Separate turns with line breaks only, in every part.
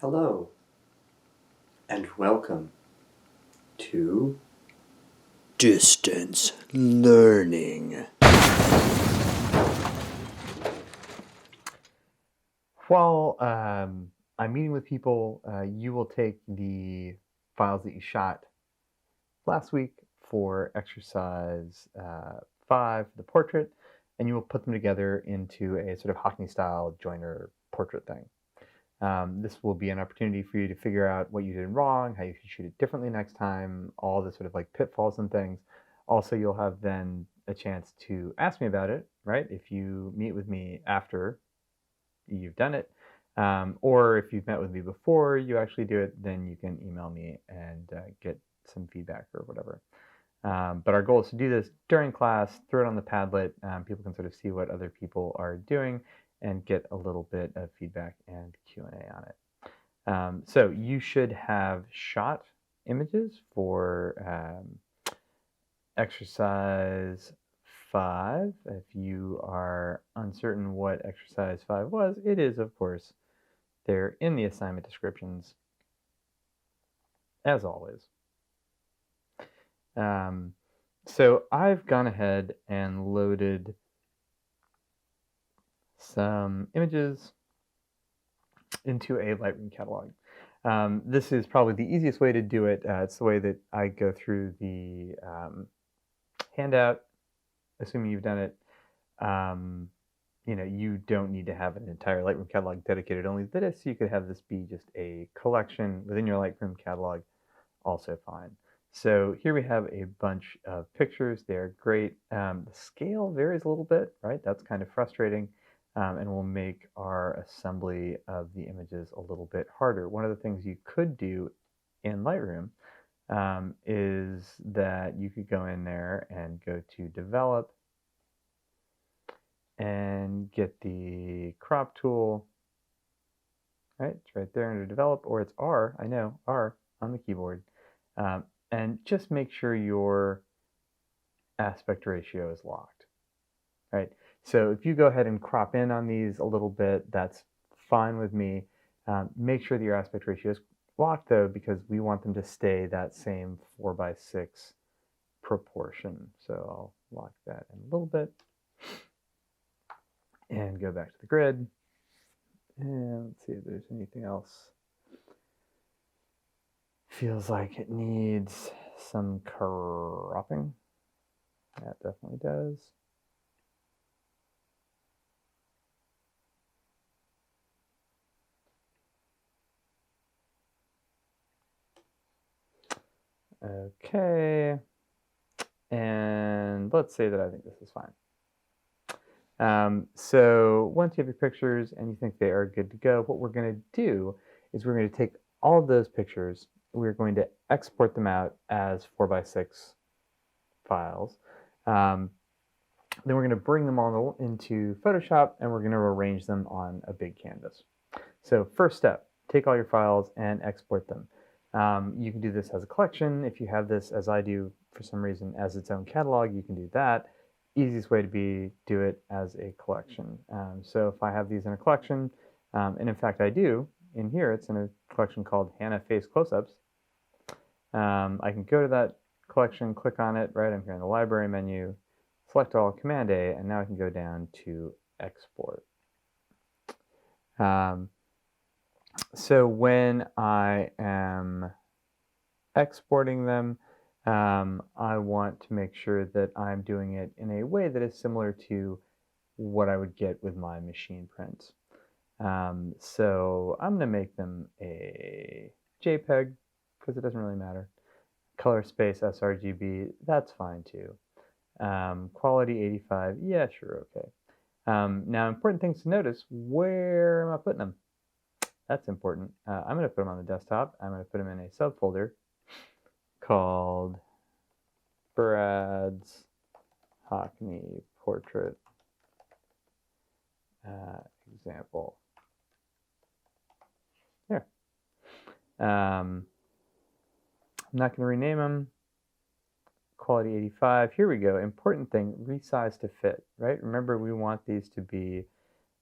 Hello, and welcome to Distance Learning.
While I'm meeting with people, you will take the files that you shot last week for exercise 5, the portrait, and you will put them together into a sort of hockney style joiner portrait thing. This will be an opportunity for you to figure out what you did wrong, how you should shoot it differently next time, all the sort of like pitfalls and things. Also, you'll have then a chance to ask me about it, right? If you meet with me after you've done it, or if you've met with me before you actually do it, then you can email me and get some feedback or whatever. But our goal is to do this during class, throw it on the Padlet. People can sort of see what other people are doing and get a little bit of feedback and Q&A on it. So you should have shot images for exercise 5. If you are uncertain what exercise 5 was, it is, of course, there in the assignment descriptions, as always. So I've gone ahead and loaded some images into a Lightroom catalog. This is probably the easiest way to do it. It's the way that I go through the handout, assuming you've done it. You don't need to have an entire Lightroom catalog dedicated only to this. You could have this be just a collection within your Lightroom catalog, also fine. So here we have a bunch of pictures. They're great. The scale varies a little bit, right? That's kind of frustrating, and will make our assembly of the images a little bit harder. One of the things you could do in Lightroom is that you could go in there and go to Develop and get the crop tool, right? It's right there under Develop, or it's R, I know, R on the keyboard. And just make sure your aspect ratio is locked, right? So if you go ahead and crop in on these a little bit, that's fine with me. Make sure that your aspect ratio is locked, though, because we want them to stay that same 4:6 proportion. So I'll lock that in a little bit and go back to the grid. And let's see if there's anything else. Feels like it needs some cropping. That definitely does. Okay. And let's say that I think this is fine. So once you have your pictures and you think they are good to go, what we're going to do is we're going to take all of those pictures, we're going to export them out as 4:6 files. Then we're going to bring them all into Photoshop and we're going to arrange them on a big canvas. So first step, take all your files and export them. You can do this as a collection. If you have this, as I do for some reason, as its own catalog, you can do that. Easiest way to do it as a collection. So if I have these in a collection, and in fact I do, in here it's in a collection called Hannah Face Close-Ups. I can go to that collection, click on it, right? I'm here in the library menu, select all, Command A, and now I can go down to export. So when I am exporting them, I want to make sure that I'm doing it in a way that is similar to what I would get with my machine prints. So I'm going to make them a JPEG because it doesn't really matter. Color space sRGB, that's fine too. Quality 85, yeah, sure, okay. Now, important things to notice, where am I putting them? That's important. I'm going to put them on the desktop. I'm going to put them in a subfolder called Brad's Hockney Portrait example. There. I'm not going to rename them. Quality 85. Here we go. Important thing, resize to fit, right? Remember, we want these to be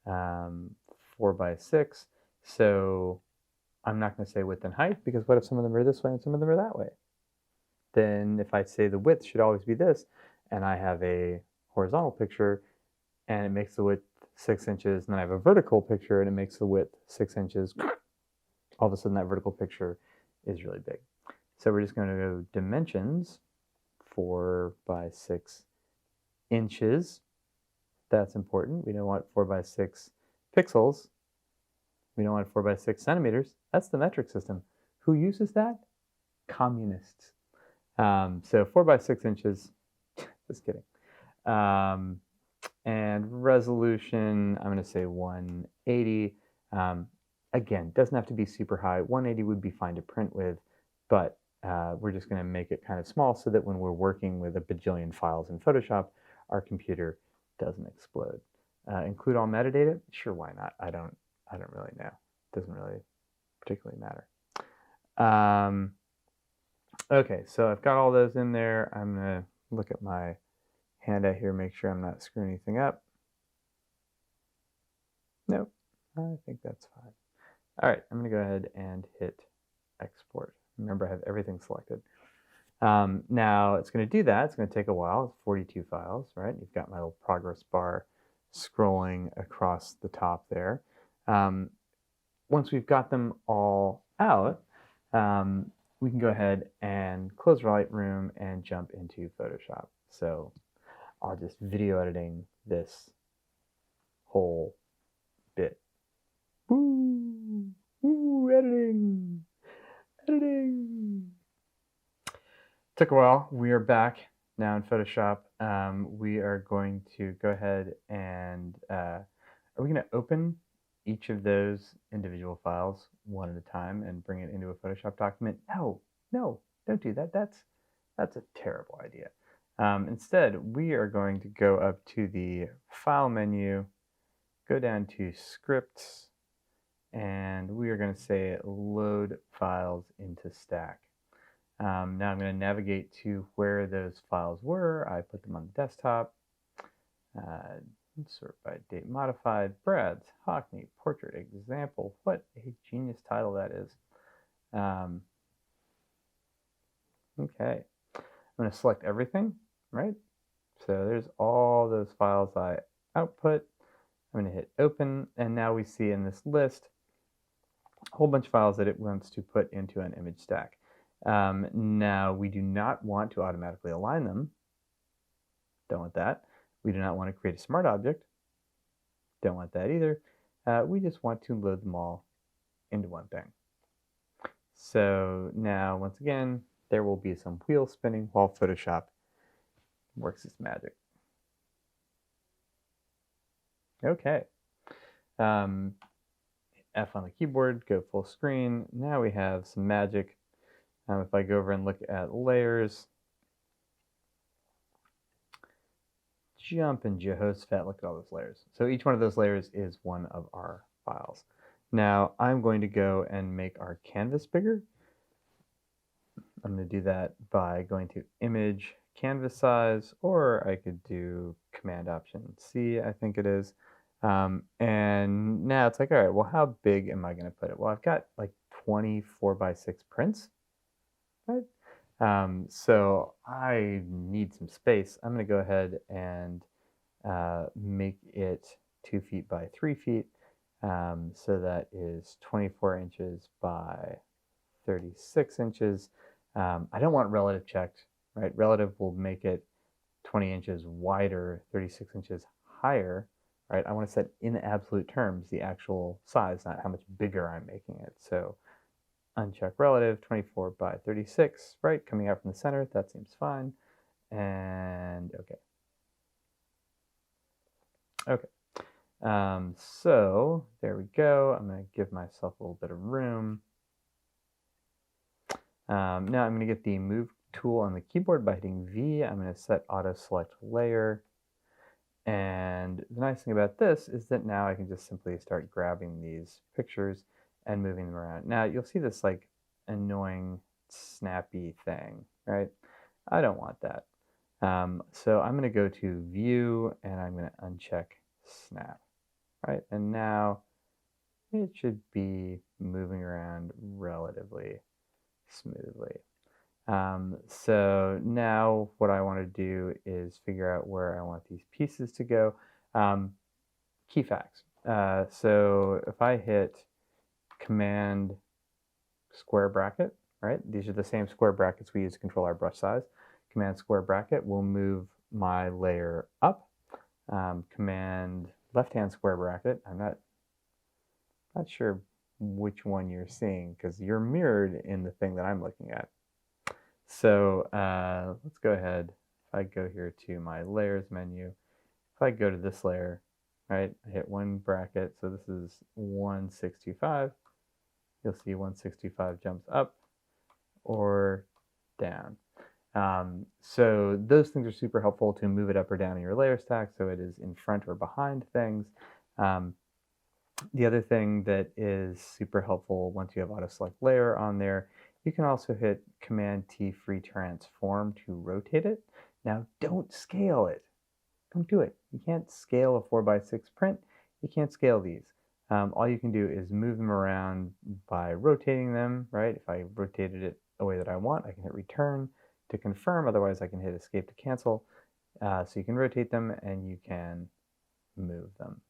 4:6. So I'm not going to say width and height, because what if some of them are this way and some of them are that way? Then if I say the width should always be this, and I have a horizontal picture and it makes the width 6 inches, and then I have a vertical picture and it makes the width 6 inches, all of a sudden that vertical picture is really big. So we're just going to go dimensions, 4 by 6 inches. That's important. We don't want 4 by 6 pixels. We don't want 4 by 6 centimeters. That's the metric system. Who uses that? Communists. So 4 by 6 inches, just kidding. And resolution, I'm going to say 180. Again, doesn't have to be super high. 180 would be fine to print with, but we're just going to make it kind of small so that when we're working with a bajillion files in Photoshop, our computer doesn't explode. Include all metadata? Sure, why not? I don't really know. It doesn't really particularly matter. Okay, so I've got all those in there. I'm going to look at my handout here, make sure I'm not screwing anything up. Nope, I think that's fine. All right, I'm going to go ahead and hit export. Remember, I have everything selected. Now, it's going to do that. It's going to take a while. It's 42 files, right? You've got my little progress bar scrolling across the top there. Once we've got them all out, we can go ahead and close Lightroom and jump into Photoshop. So I'll just video editing this whole bit. Woo! Woo! Editing! Editing! Took a while. We are back now in Photoshop. We are going to go ahead and are we going to open each of those individual files one at a time and bring it into a Photoshop document? No, don't do that. That's a terrible idea. Instead, we are going to go up to the File menu, go down to Scripts, and we are going to say Load Files into Stack. Now I'm going to navigate to where those files were. I put them on the desktop. Sort by date modified, Brad's, Hockney, portrait, example. What a genius title that is. Okay, I'm going to select everything, right? So there's all those files I output. I'm going to hit open, and now we see in this list a whole bunch of files that it wants to put into an image stack. Now we do not want to automatically align them. Don't want that. We do not want to create a smart object. Don't want that either. We just want to load them all into one thing. So now, once again, there will be some wheel spinning while Photoshop works its magic. Okay. F on the keyboard, go full screen. Now we have some magic. If I go over and look at layers, jump in Jehoshaphat, look at all those layers. So each one of those layers is one of our files. Now I'm going to go and make our canvas bigger. I'm going to do that by going to Image, Canvas Size, or I could do Command Option C, I think it is. And now it's like, all right, well, how big am I going to put it? Well, I've got like 24 by 6 prints, right? So I need some space. I'm going to go ahead and make it 2 feet by 3 feet. So that is 24 inches by 36 inches. I don't want relative checked, right? Relative will make it 20 inches wider, 36 inches higher, right? I want to set in absolute terms the actual size, not how much bigger I'm making it. So uncheck relative, 24 by 36, right? Coming out from the center, that seems fine. And okay. Okay. So there we go. I'm going to give myself a little bit of room. Now I'm going to get the Move tool on the keyboard by hitting V. I'm going to set Auto Select Layer. And the nice thing about this is that now I can just simply start grabbing these pictures and moving them around. Now you'll see this like annoying snappy thing, right? I don't want that. So I'm going to go to View and I'm going to uncheck Snap, right? And now it should be moving around relatively smoothly. So now what I want to do is figure out where I want these pieces to go. Key facts. So if I hit Command square bracket, right? These are the same square brackets we use to control our brush size. Command square bracket will move my layer up. Command left-hand square bracket, I'm not sure which one you're seeing because you're mirrored in the thing that I'm looking at. So let's go ahead. If I go here to my layers menu, if I go to this layer, right, I hit one bracket. So this is 1625. You'll see 1625 jumps up or down. So those things are super helpful to move it up or down in your layer stack so it is in front or behind things. The other thing that is super helpful once you have auto select layer on there, you can also hit Command T free transform to rotate it. Now don't scale it. Don't do it. You can't scale a 4x6 print. You can't scale these. All you can do is move them around by rotating them, right? If I rotated it the way that I want, I can hit return to confirm. Otherwise, I can hit escape to cancel. So you can rotate them and you can move them.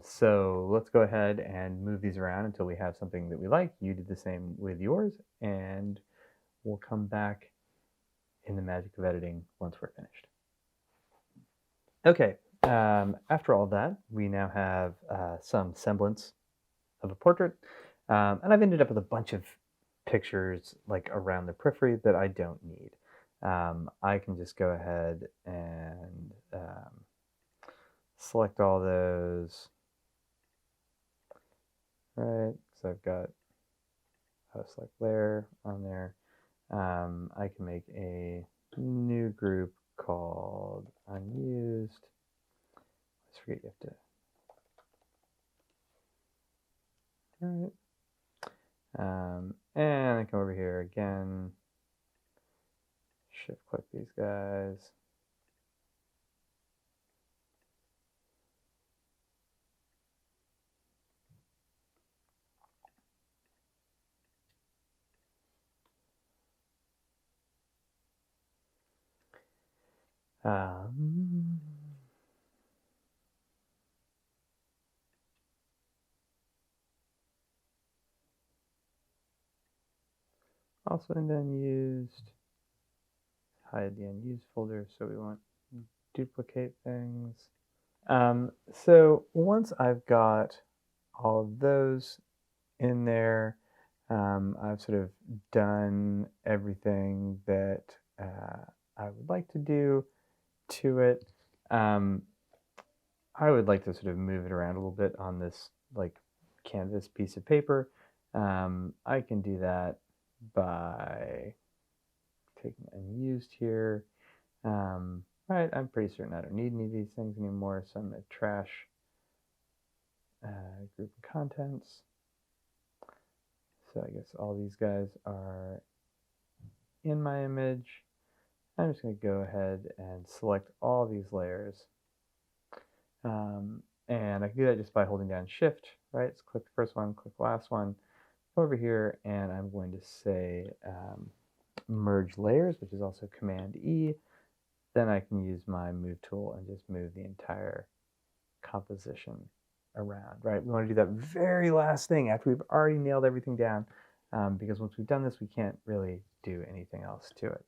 So let's go ahead and move these around until we have something that we like. You did the same with yours, and we'll come back in the magic of editing once we're finished. Okay, after all that, we now have some semblance of a portrait, and I've ended up with a bunch of pictures like around the periphery that I don't need. I can just go ahead and select all those, right? So I've got a select layer on there. I can make a new group called unused. Let's forget you have to. All right. And I come over here again. Shift click these guys. Also in the unused, hide the unused folder so we won't duplicate things. So once I've got all of those in there, I've sort of done everything that I would like to do to it. I would like to sort of move it around a little bit on this like canvas piece of paper. I can do that by taking unused here. Right, I'm pretty certain I don't need any of these things anymore, so I'm going to trash group of contents. So I guess all these guys are in my image. I'm just going to go ahead and select all these layers. And I can do that just by holding down Shift, right? So click the first one, click the last one, go over here, and I'm going to say merge layers, which is also Command E. Then I can use my move tool and just move the entire composition around, right? We want to do that very last thing after we've already nailed everything down, because once we've done this, we can't really do anything else to it.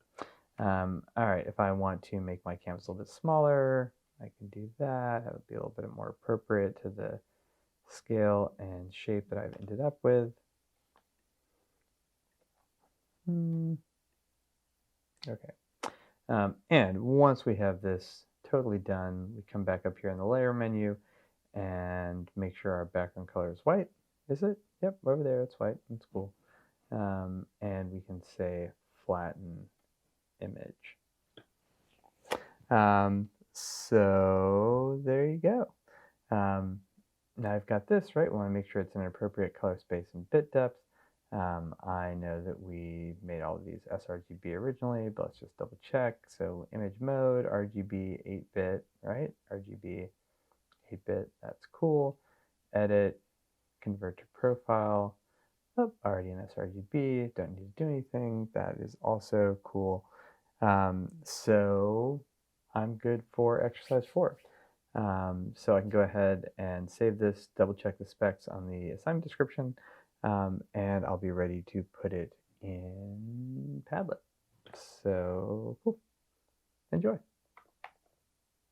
All right, if I want to make my canvas a little bit smaller, I can do that. That would be a little bit more appropriate to the scale and shape that I've ended up with. Okay. And once we have this totally done, we come back up here in the layer menu and make sure our background color is white. Is it? Yep, over there it's white. That's cool. And we can say flatten image. So there you go. Now I've got this, right? We want to make sure it's an appropriate color space and bit depth. I know that we made all of these sRGB originally, but let's just double check. So image mode, RGB 8-bit, right? RGB 8-bit, that's cool. Edit, convert to profile. Oh, already in sRGB, don't need to do anything. That is also cool. So I'm good for exercise 4. So I can go ahead and save this, double check the specs on the assignment description, and I'll be ready to put it in Padlet. So cool. Enjoy.